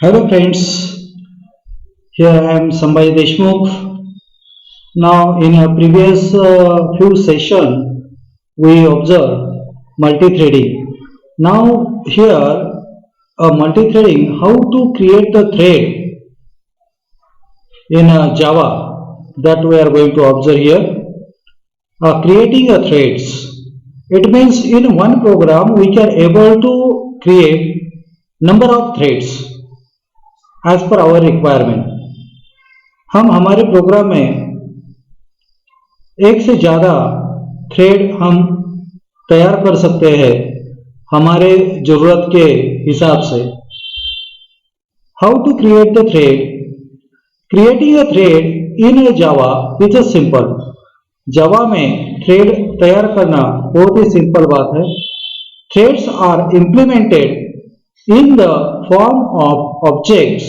Hello friends, here I am Sambhai Deshmukh. Now in a previous few session we observed multi-threading. Now here multi-threading, how to create the thread in Java, that we are going to observe here. Creating a threads. It means in one program we can able to create number of threads as per our requirement. हम हमारे programme में एक से ज़्यादा thread हम तैयार कर सकते हैं हमारे ज़रूरत के हिसाब से. How to create the thread? Creating a thread in Java is a simple. Java में थ्रेड तैयार करना बहुत ही सिंपल बात है. Threads are implemented in the form of objects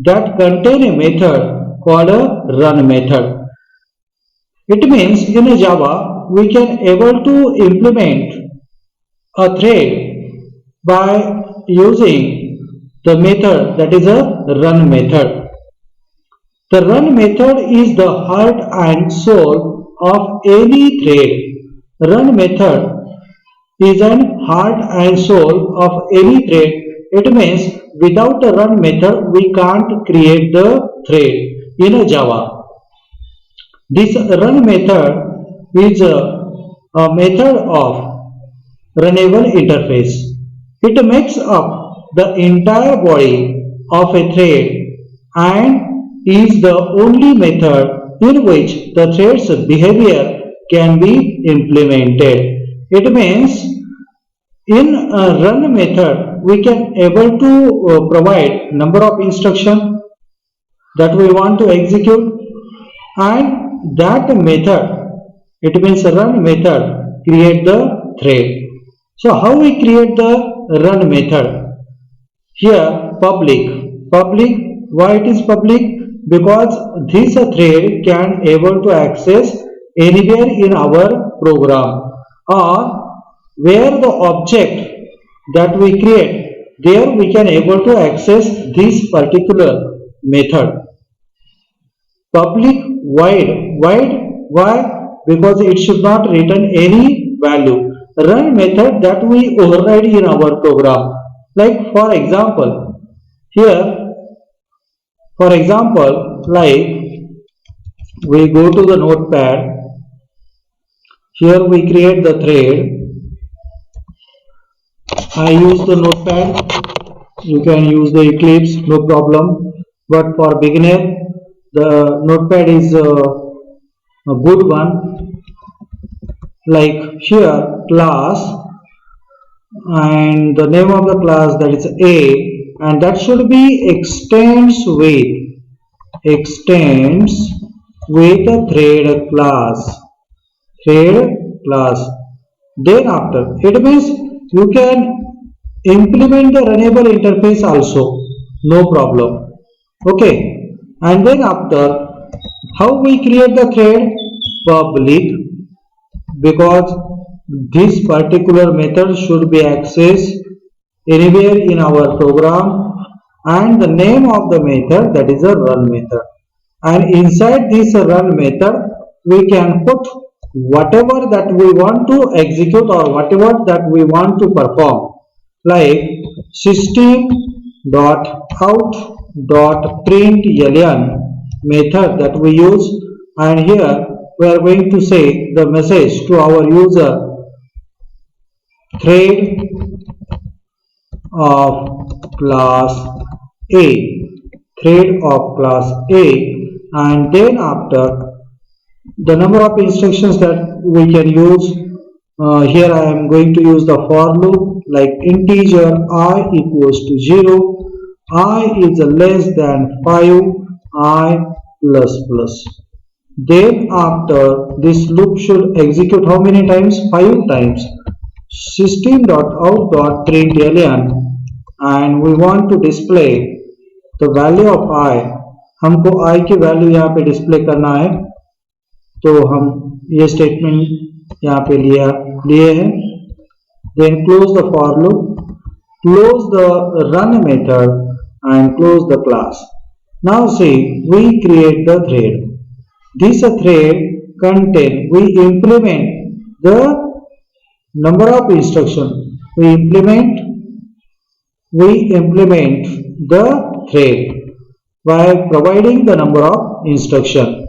that contain a method called a run method. It means in Java we can able to implement a thread by using the method that is a run method. The run method is the heart and soul of any thread. Run method is an heart and soul of any thread. It means without the run method we can't create the thread in a Java. This run method is a method of runnable interface. It makes up the entire body of a thread and is the only method in which the thread's behavior can be implemented. It means in a run method we can able to provide number of instruction that we want to execute, and that method, it means run method, create the thread. So how we create the run method? Here public. Why it is public? Because this thread can able to access anywhere in our program, or where the object that we create, there we can able to access this particular method. Public wide. Why? Because it should not return any value. Run method that we override in our program. Like for example, here, for example, like we go to the notepad. Here we create the thread. I use the notepad. You can use the Eclipse, no problem. But for beginner, the notepad is a good one. Like here, class, and the name of the class, that is A, and that should be extends with a thread class. Then after, it means you can implement the runnable interface also, no problem. Okay, and then after, how we create the thread? Public, because this particular method should be accessed anywhere in our program, and the name of the method, that is a run method, and inside this run method we can put whatever that we want to execute or whatever that we want to perform, like system.out.println method that we use, and here we are going to say the message to our user, thread of class A, and then after the number of instructions that we can use. Here I am going to use the for loop, like integer I equals to 0, I is less than 5, I plus plus. Then after, this loop should execute how many times? 5 times. System.out.println, and we want to display the value of I. हमको I की value यहाँ पे display करना है, तो हम ये statement यहाँ पे लिए हैं. Then close the for loop, close the run method, and close the class. Now see, we create the thread. This thread contain, we implement the number of instruction. We implement the thread by providing the number of instruction.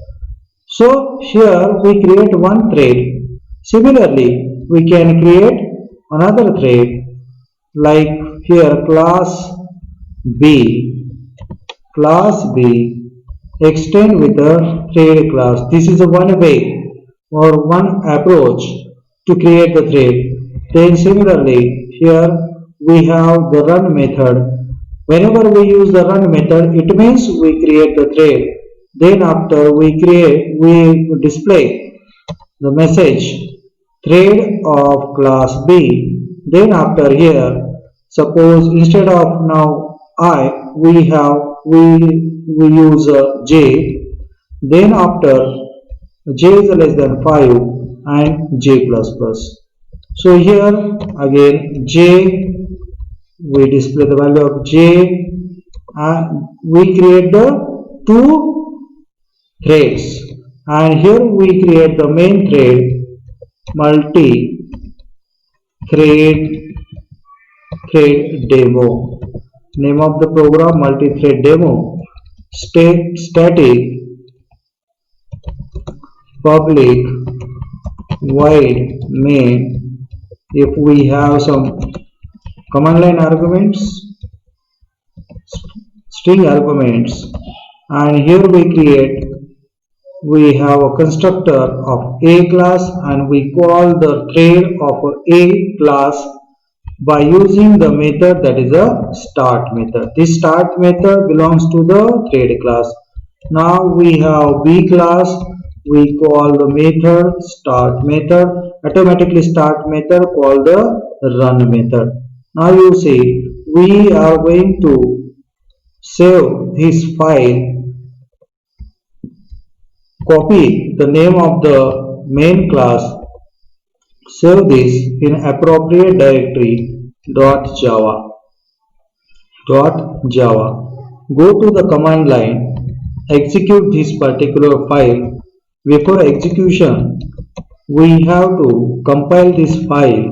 So here we create one thread. Similarly, we can create another thread like here class B extend with the thread class. This is a one way or one approach to create the thread. Then similarly here we have the run method. Whenever we use the run method, it means we create the thread. Then after we display the message thread of class B. Then after here, suppose instead of now I, we use J. Then after J is less than 5 and J plus plus. So here again J, we display the value of J and we create the two threads, and here we create the main thread multi-thread demo. Name of the program multi-thread demo. Static public void main. If we have some command line arguments, string arguments, and here we have a constructor of A class and we call the thread of A class by using the method that is a start method. This start method belongs to the thread class. Now we have B class, we call the method start method, automatically start method called the run method. Now you see, we are going to save this file, copy the name of the main class, save this in appropriate directory .java. Go to the command line, execute this particular file. Before execution, we have to compile this file,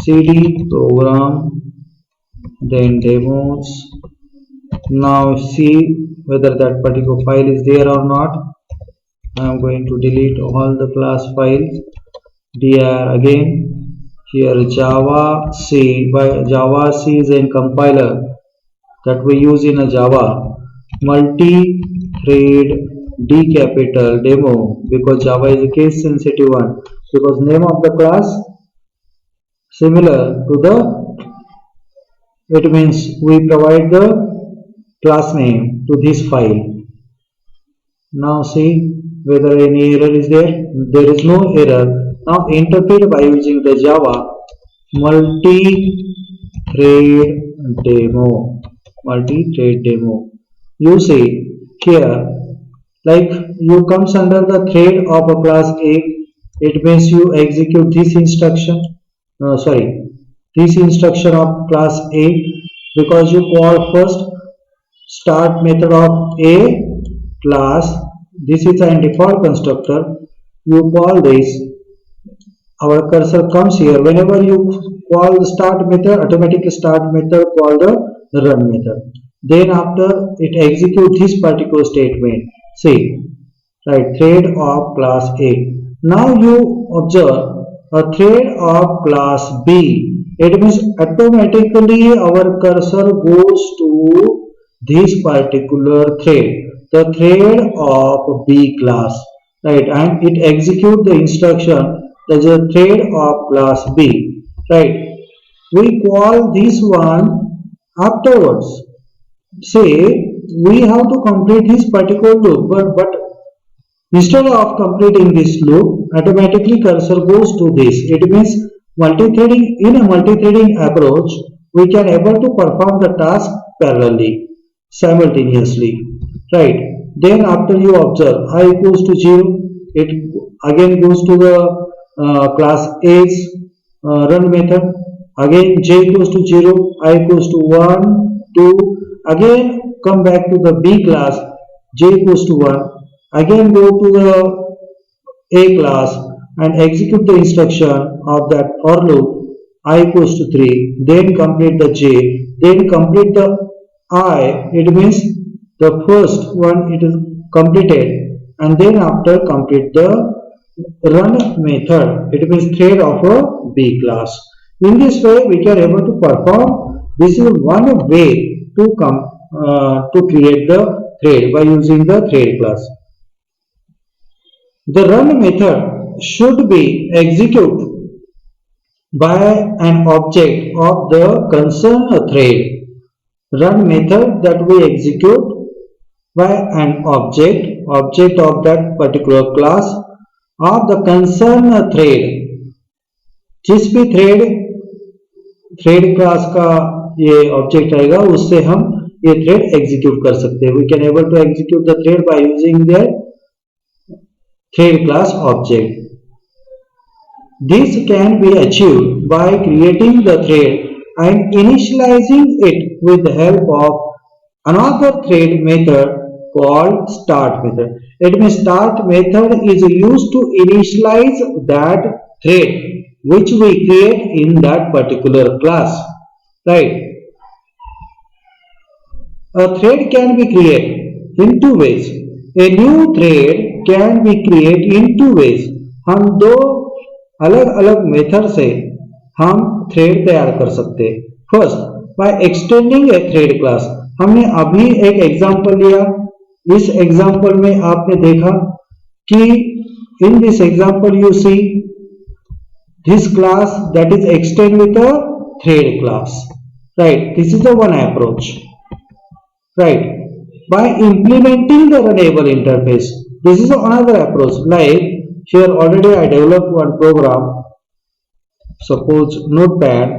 cd program, then demos. Now see whether that particular file is there or not. I am going to delete all the class files. dir again. Here Java C is a compiler that we use in a Java. Multi-thread D capital demo, because Java is a case sensitive one, because name of the class similar to the, it means we provide the class name to this file. Now see whether any error is there. There is no error. Now interpret by using the Java multi-thread demo. You see here, like you comes under the thread of a class A, it means you execute this instruction. This instruction of class A, because you call first start method of A class. This is a default constructor. You call this. Our cursor comes here. Whenever you call the start method, automatically start method call the run method. Then after it executes this particular statement. See, right, thread of class A. Now you observe a thread of class B. It means automatically our cursor goes to this particular thread, the thread of B class, right, and it executes the instruction. That is a thread of class B, right. We call this one afterwards. Say we have to complete this particular loop, but instead of completing this loop, automatically cursor goes to this. It means multi-threading. In a multi-threading approach, we can able to perform the task parallelly, simultaneously, right. Then after you observe I equals to 0, it again goes to the class A's run method. Again J equals to 0, I equals to 1, to again come back to the B class, j equals to 1, again go to the A class and execute the instruction of that for loop I equals to 3, then complete the j, then complete the I, it means the first one it is completed, and then after complete the run method, it means thread of a B class. In this way we can able to perform, this is one way to create the thread by using the thread class. The run method should be executed by an object of the concerned thread. Run method that we execute by an object of that particular class of the concerned thread. जिस भी thread class का ये object रहेगा उससे हम ये thread execute कर सकते हैं. We can able to execute the thread by using the thread class object. This can be achieved by creating the thread and initializing it with the help of another thread method called start method. It means start method is used to initialize that thread which we create in that particular class. Right? A thread can be created in two ways. A new thread can be created in two ways. हम दो अलग अलग method से हम thread तैयार कर सकते हैं. First, by extending a thread class. हमने अभी एक एग्जांपल लिया. इस एग्जांपल में आपने देखा कि in this example you see this class that is extend with a thread class. Right, this is the one approach. Right, by implementing the runnable interface, this is another approach. Like here already I developed one program, suppose notepad.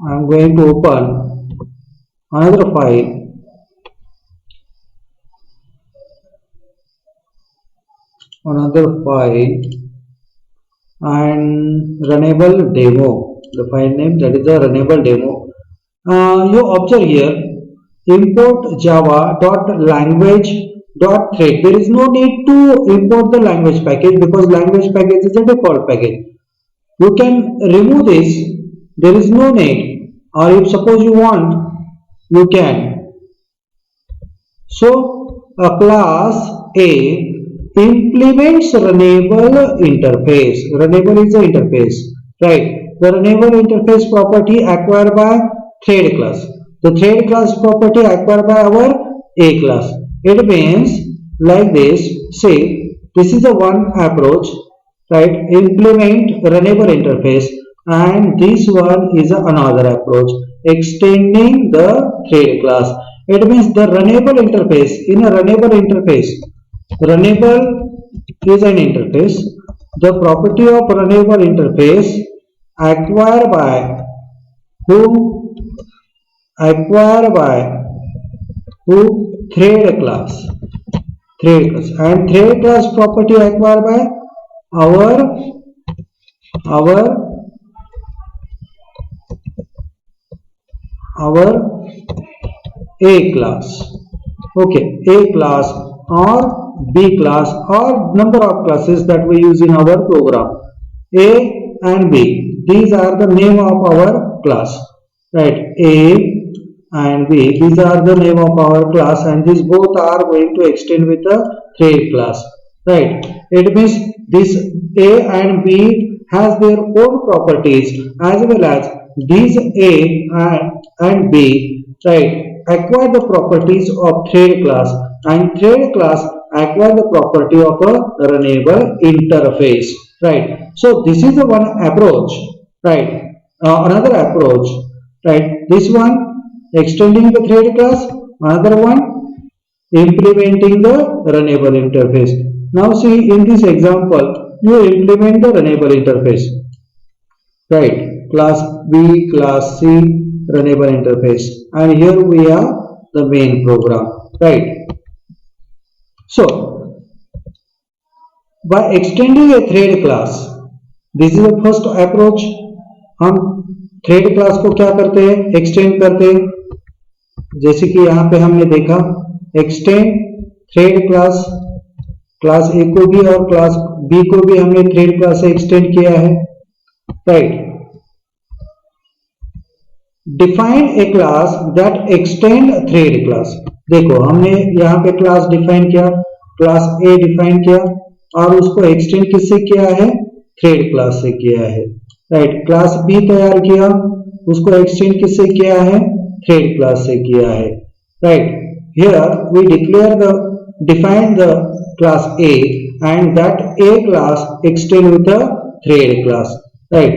I am going to open another file, and runnable demo, the file name, that is a runnable demo. You observe here import java.language.thread. There is no need to import the language package because language package is a default package. You can remove this. There is no need, or if suppose you want, you can. So a class A implements runnable interface. Runnable is the interface, right? The runnable interface property acquired by thread class. The thread class property acquired by our A class. It means like this. Say this is the one approach, right? Implement runnable interface, and this one is another approach, extending the thread class. It means the runnable interface. In a runnable interface, runnable is an interface. The property of runnable interface acquired by whom? Acquired by who? Thread class. And thread class property acquired by our A class. Okay, A class or B class or number of classes that we use in our program. A and B, these are the name of our class, right? A and B, these are the name of our class, and these both are going to extend with the thread class, right? It means this A and B has their own properties, as well as these A and B, right, acquire the properties of thread class, and thread class acquire the property of a runnable interface, right? So this is the one approach, right? Another approach, right? This one extending the thread class, another one implementing the runnable interface. Now see, in this example you implement the runnable interface, right? Class B, class C, runnable interface, and here we are the main program, right? So by extending a thread class, this is the first approach. हम thread class को क्या करते हैं, extend करते हैं, जैसे कि यहाँ पे हमने देखा एक्सटेंड थ्रेड क्लास, क्लास ए को भी और क्लास बी को भी हमने थ्रेड क्लास से एक्सटेंड किया है, right. Define a class that extend thread class, देखो हमने यहाँ पे क्लास डिफाइन किया, क्लास ए डिफाइन किया और उसको एक्सटेंड किससे किया है, थ्रेड क्लास से किया है, राइट। क्लास बी तैयार किया, उसको एक्सटेंड किससे किया है, थ्रेड क्लास से किया है, right. Here we declare the define the class A and that A class extend with the thread class, right.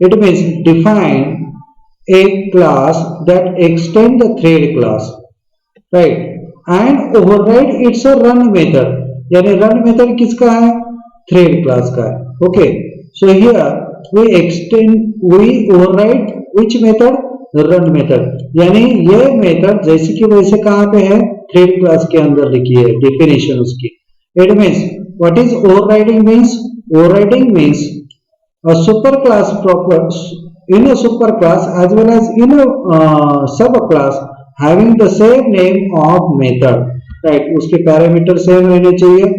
It means define a class that extend the thread class, right, and override its a run method, यानी run method किसका है, thread class का है, okay. So here we override which method, run method, यानी ये method जैसे कि वैसे कहाँ पे है, थ्रेड क्लास के अंदर लिखी है डेफिनेशन उसकी। It means what is overriding means? Overriding means a superclass proper in a superclass as well as in a subclass having the same name of method, right? उसके पैरामीटर सेम रहने चाहिए,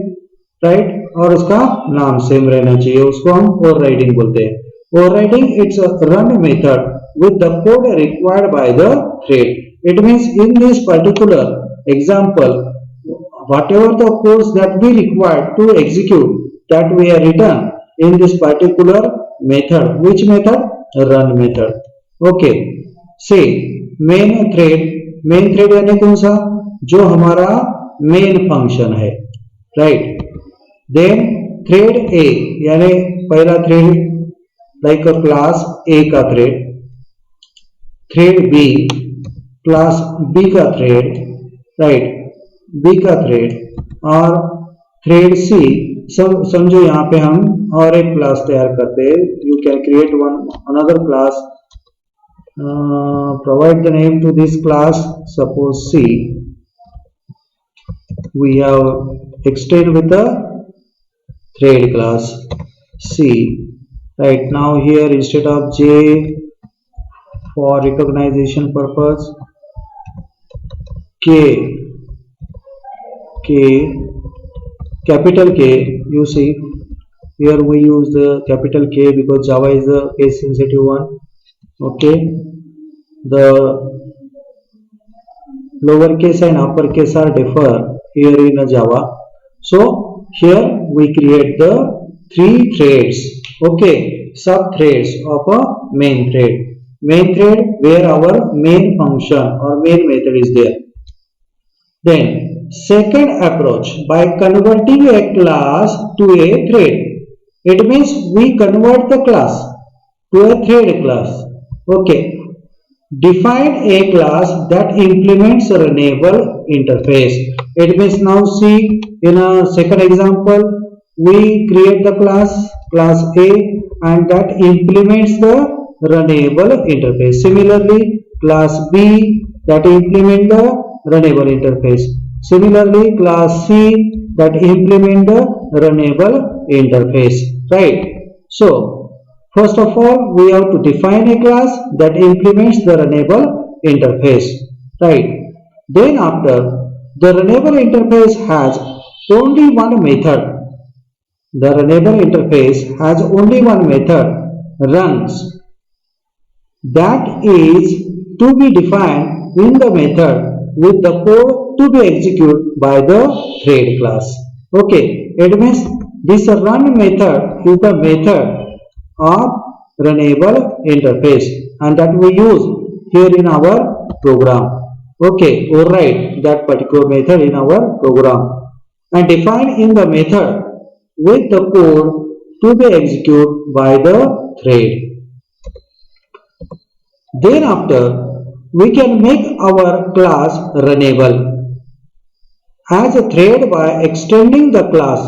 right? और उसका नाम same रहना चाहिए, उसको हम overriding बोलते हैं। Overriding it's a run method with the code required by the thread. It means in this particular example, whatever the codes that we require to execute that we are written in this particular method. Which method? Run method. Okay. Say main thread यानी कौन सा, जो हमारा main function है, right. Then thread A यानी पहला thread like a class A का thread, thread B class B का thread, right. बी का थ्रेड और थ्रेड सी, सब समझो यहाँ पे हम और एक क्लास तैयार करते हैं। You can create one another class, provide the name to this class, suppose C, we have extend with the thread class C, right. Now here instead of J for recognization purpose, capital K, you see here we use the capital K because Java is the case sensitive one, okay. The lowercase and uppercase are differ here in a Java, so here we create the three threads, okay, sub threads of a main thread where our main function or main method is there. Then second approach, by converting a class to a thread, it means we convert the class to a thread class, okay. Define a class that implements a runnable interface. It means now see in a second example we create the class A and that implements the runnable interface. Similarly class B that implement the runnable interface. Similarly class C that implement the runnable interface, right. So first of all we have to define a class that implements the runnable interface, right. Then after, the runnable interface has only one method, the runnable interface has only one method, runs, that is to be defined in the method with the code to be executed by the thread class, okay. It means this run method is the method of runnable interface and that we use here in our program, okay. Override that particular method in our program and define in the method with the code to be executed by the thread. Then after, we can make our class runnable as a thread by extending the class,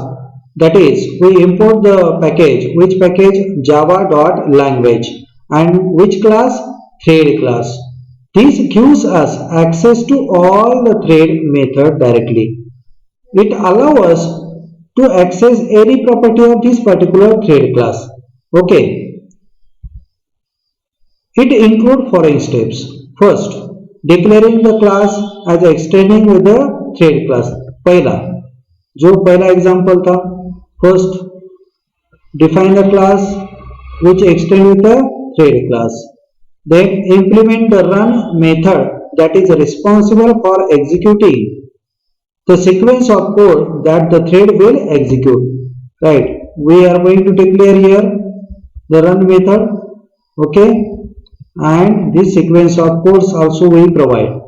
that is we import the package, which package, java.language, and which class, thread class. This gives us access to all the thread method directly. It allows us to access any property of this particular thread class, okay. It includes following steps. First, declaring the class as extending with the thread class. पहला जो पहला example था, first define the class which extend with the thread class. Then implement the run method that is responsible for executing the sequence of code that the thread will execute. Right? We are going to declare here the run method. Okay? And this sequence of codes also we provide.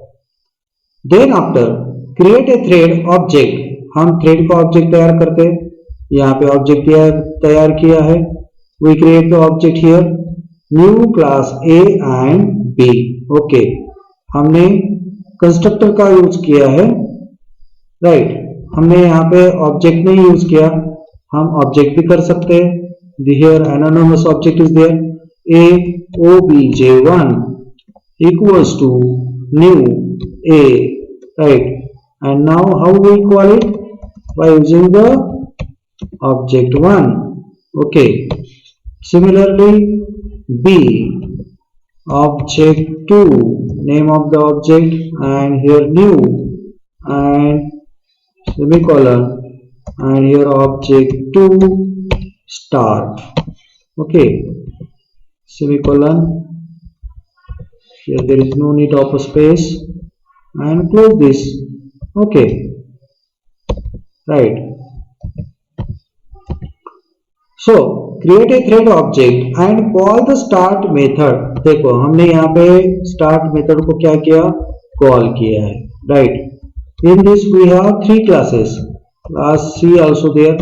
Then after create a thread object. हम thread का object तैयार करते हैं. यहाँ पे object तैयार किया है. We create the object here. New class A and B. Okay. हमने constructor का यूज किया है. Right. हमने यहाँ पे object नहीं यूज किया. हम object भी कर सकते हैं. Here anonymous object is there. A obj1 equals to new A, right? And now how we call it? By using the object1. Okay. Similarly, B object2, name of the object, and here new and semicolon, and here object2 start. Okay. Semicolon, here there is no need of a space, and close this. Okay, right. So create a thread object and call the start method. देखो हमने यहाँ पे start method को क्या किया, call किया है, right? In this we have three classes. Class C also there,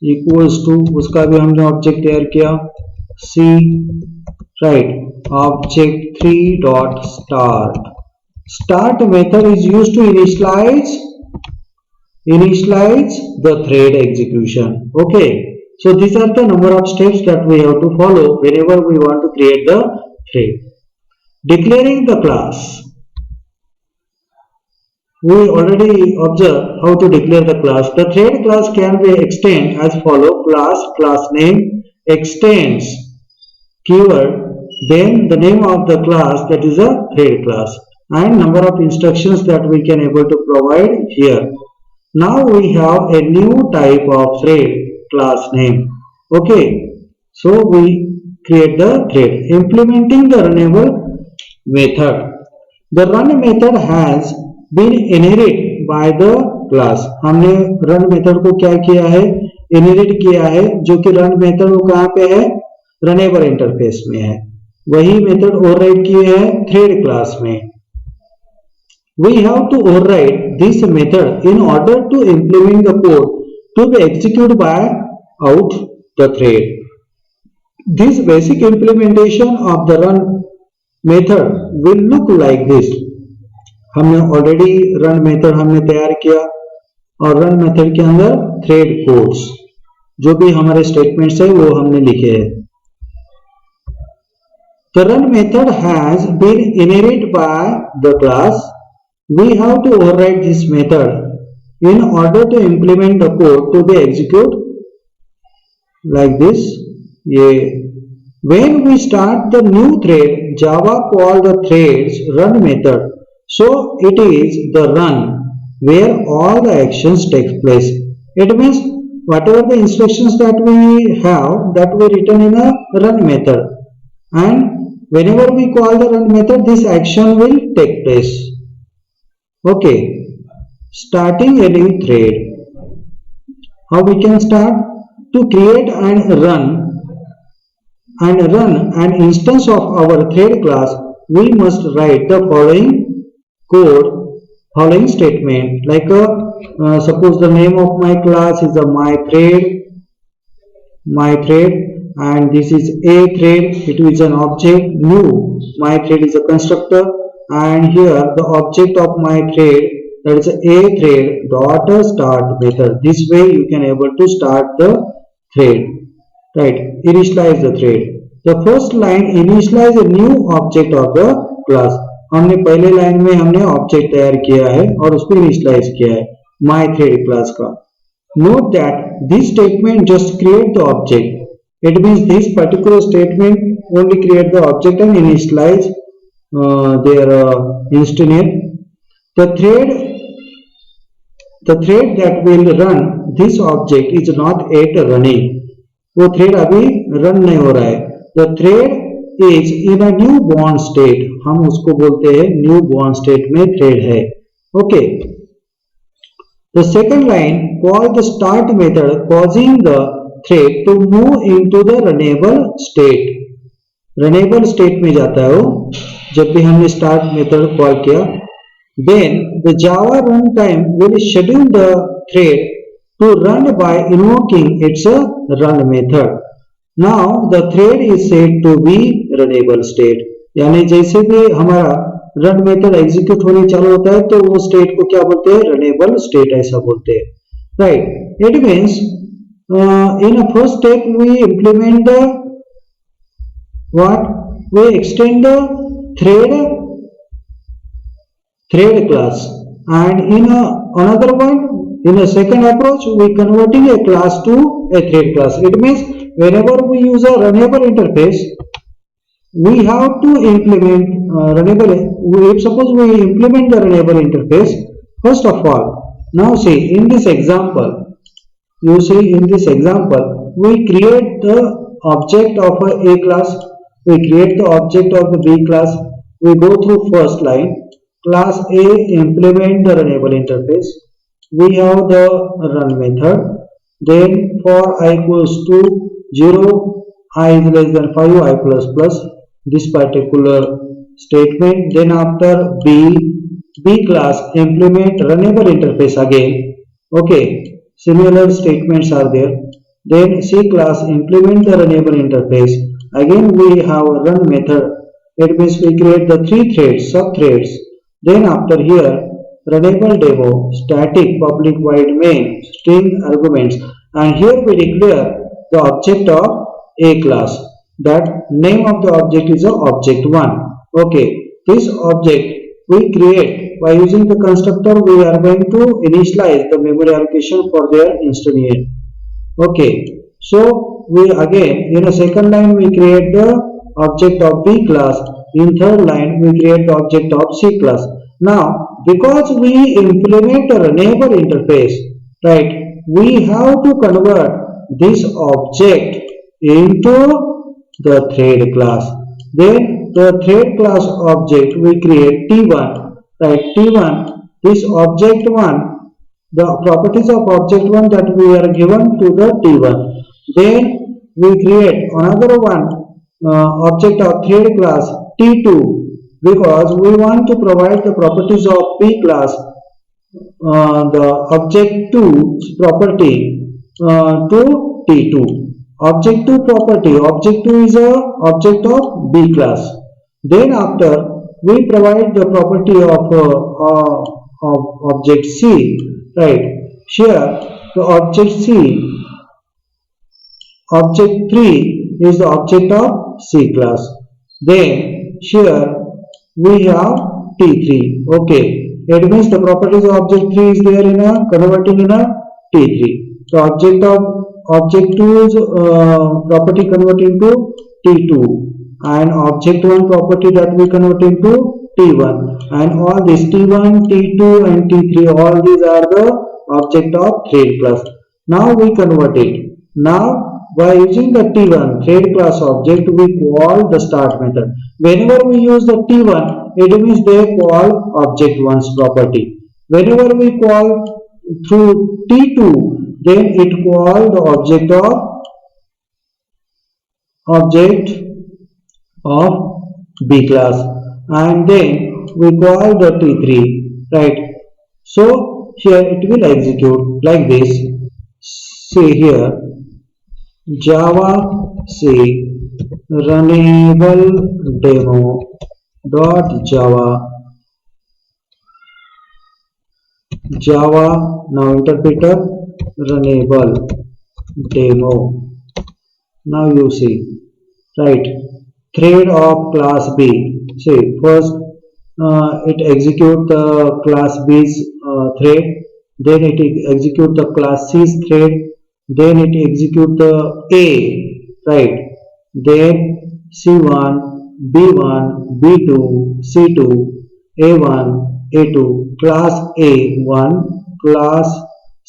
equals to, उसका भी हमने object तैयार किया. C, right, object3 dot start. Start method is used to initialize the thread execution. Okay, so these are the number of steps that we have to follow whenever we want to create the thread. Declaring the class. We already observed how to declare the class. The thread class can be extended as follow: class name, extends keyword, then the name of the class, that is a thread class, and number of instructions that we can able to provide here. Now we have a new type of thread class name. Okay, so we create the thread implementing the runnable method. The run method has been inherited by the class. हमने run method को क्या किया है, inherit किया है, जो कि run method वो कहाँ पे है, रनेबल इंटरफेस में है. वही मेथड ओवरराइड किए हैं थ्रेड क्लास में. We have to override this method in order to implement the code to be executed by out the thread. This basic implementation of the run method will look like this. हमने already run method हमने तैयार किया और run method के अंदर thread codes जो भी हमारे स्टेटमेंट्स है वो हमने लिखे हैं. The run method has been inherited by the class. We have to override this method in order to implement the code to be executed like this. When we start the new thread, Java call the threads run method. So it is the run where all the actions take place. It means whatever the instructions that we have, that we written in a run method, and whenever we call the run method, this action will take place. Okay, starting a new thread. How we can start? To create and run an instance of our thread class, we must write the following code, following statement. Like suppose the name of my class is a my thread, and this is a thread. It is an object. New my thread is a constructor, and here the object of my thread, that is a thread dot start method. This way you can able to start the thread, right? Initialize the thread. The first line initialize a new object of the class. हमने पहले line में हमने object तैयार किया है और उसको initialise किया है my thread क्लास का. Note that this statement just create the object. It means this particular statement only create the object and initialize their instantiate. The thread the thread that will run this object is not yet running. वो thread अभी run नहीं हो रहा है. The thread is in a newborn state. हम उसको बोलते हैं newborn state में thread है. Okay. The second line call the start method causing the thread to move into the runnable state. Runnable state में जाता है वो जब भी हमने start method call किया. Then the Java runtime will schedule the thread to run by invoking its run method. Now the thread is said to be runnable state. यानी जैसे भी हमारा run method execute होने चालू होता है तो वो state को क्या बोलते हैं? runnable state ऐसा बोलते हैं. Right? It means in a first step we implement the what? We extend the thread class, and in another one, in a second approach, we converting a class to a thread class. It means whenever we use a runnable interface, we have to implement runnable. If suppose we implement the runnable interface, first of all, now see in this example, you see in this example, we create the object of a class, we create the object of the B class, we go through first line. Class A implement the runnable interface. We have the run method. Then for I equals to 0, I is less than 5, I plus plus this particular statement. Then after B class implement runnable interface again. Okay, similar statements are there. Then C class implement the runnable interface. Again we have a run method. It means we create the 3 threads, sub-threads. Then after here, runnable demo, static public void main, string arguments, and here we declare the object of A class. That name of the object is object 1. Okay, this object we create by using the constructor. We are going to initialize the memory allocation for their instantiate. Okay, so we again in a second line we create the object of B class. In third line, we create the object of C class. Now, because we implement a runnable interface, right, we have to convert this object into the thread class. Then the thread class object we create T1, right, T1, this object 1, the properties of object 1 that we are given to the T1. Then we create another one, object of thread class T2, because we want to provide the properties of P class, the object 2 property to T2. Object 2 property, object 2 is a object of B class. Then after we provide the property of object C, right? Here the object C, object 3 is the object of C class. Then here we have T3. Okay, it means the properties of object 3 is there in a converting in a T3. So object of object 2's property converting to T2, and object 1 property that we convert into T1, and all this T1, T2 and T3, all these are the object of thread class. Now we convert it. Now by using the T1 thread class object, we call the start method. Whenever we use the T1, it means they call object 1's property. Whenever we call through T2, then it call the object of B class, and then we call the T3, right? So here it will execute like this. See here, Java C runnable demo dot Java now interpreter runnable demo. Now you see, right, thread of class B. See, first it execute the class B's thread, then it execute the class C's thread, then it execute the A, right? Then C1, B1, B2, C2, A1, A2, class A1, class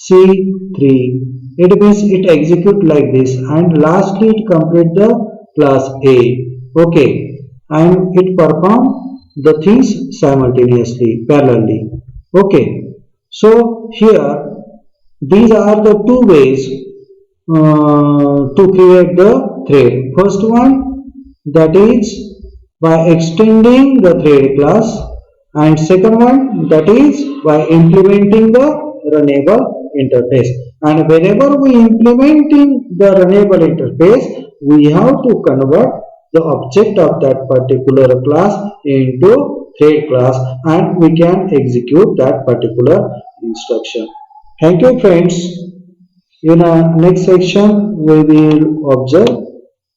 C3. It means it execute like this, and lastly it complete the class A. Okay, and it perform the things simultaneously, parallelly. Okay, so here these are the two ways to create the thread. First one, that is by extending the thread class, and second one, that is by implementing the runnable interface. And whenever we implementing the runnable interface, we have to convert the object of that particular class into thread class, and we can execute that particular instruction. Thank you, friends. In our next section, we will observe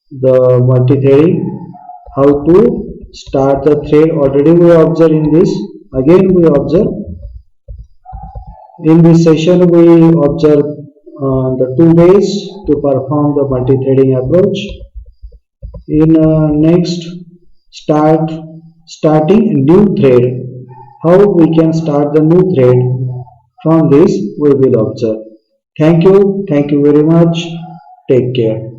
the multi-threading, how to start the thread. Already we observe in this. Again, we observe in this session. We observe the two ways to perform the multi-threading approach. In next, starting a new thread. How we can start the new thread? From this, we will observe. Thank you very much. Take care.